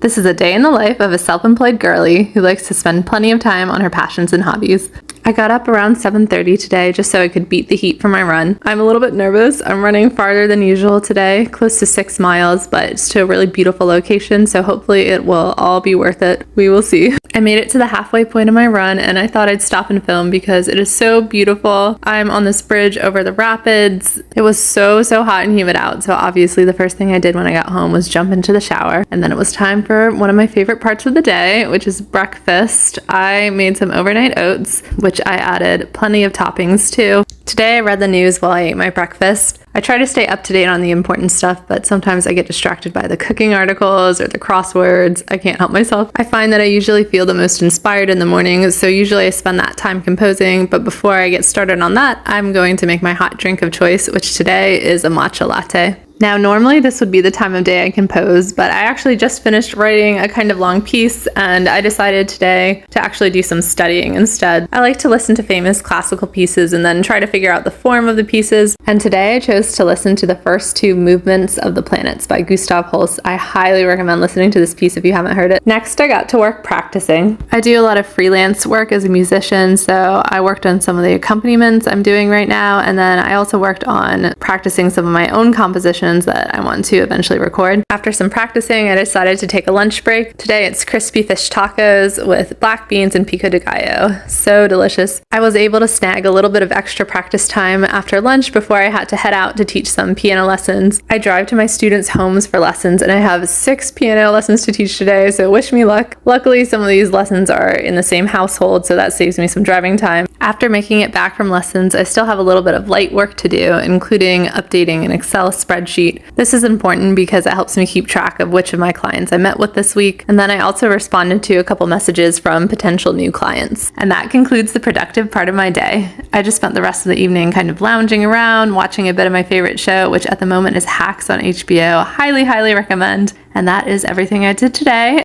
This is a day in the life of a self-employed girly who likes to spend plenty of time on her passions and hobbies. I got up around 7:30 today just so I could beat the heat for my run. I'm a little bit nervous. I'm running farther than usual today, close to 6 miles, but it's to a really beautiful location, so hopefully it will all be worth it. We will see. I made it to the halfway point of my run and I thought I'd stop and film because it is so beautiful. I'm on this bridge over the rapids. It was so hot and humid out, so obviously the first thing I did when I got home was jump into the shower, and then it was time for one of my favorite parts of the day, which is breakfast. I made some overnight oats, which I added plenty of toppings to. Today I read the news while I ate my breakfast. I try to stay up to date on the important stuff, but sometimes I get distracted by the cooking articles or the crosswords. I can't help myself. I find that I usually feel the most inspired in the morning, so usually I spend that time composing, but before I get started on that, I'm going to make my hot drink of choice, which today is a matcha latte. Now, normally this would be the time of day I compose, but I actually just finished writing a kind of long piece and I decided today to actually do some studying instead. I like to listen to famous classical pieces and then try to figure out the form of the pieces, and today I chose to listen to the first two movements of the planets by Gustav Holst. I highly recommend listening to this piece if you haven't heard it. Next, I got to work practicing. I do a lot of freelance work as a musician, so I worked on some of the accompaniments I'm doing right now, and then I also worked on practicing some of my own compositions that I want to eventually record. After some practicing, I decided to take a lunch break. Today it's crispy fish tacos with black beans and pico de gallo. So delicious. I was able to snag a little bit of extra practice time after lunch before I had to head out to teach some piano lessons. I drive to my students' homes for lessons and I have 6 piano lessons to teach today, so wish me luck. Luckily, some of these lessons are in the same household, so that saves me some driving time. After making it back from lessons, I still have a little bit of light work to do, including updating an Excel spreadsheet. This is important because it helps me keep track of which of my clients I met with this week, and then I also responded to a couple messages from potential new clients. And that concludes the productive part of my day. I just spent the rest of the evening kind of lounging around, watching a bit of my favorite show, which at the moment is Hacks on HBO. Highly recommend. And that is everything I did today.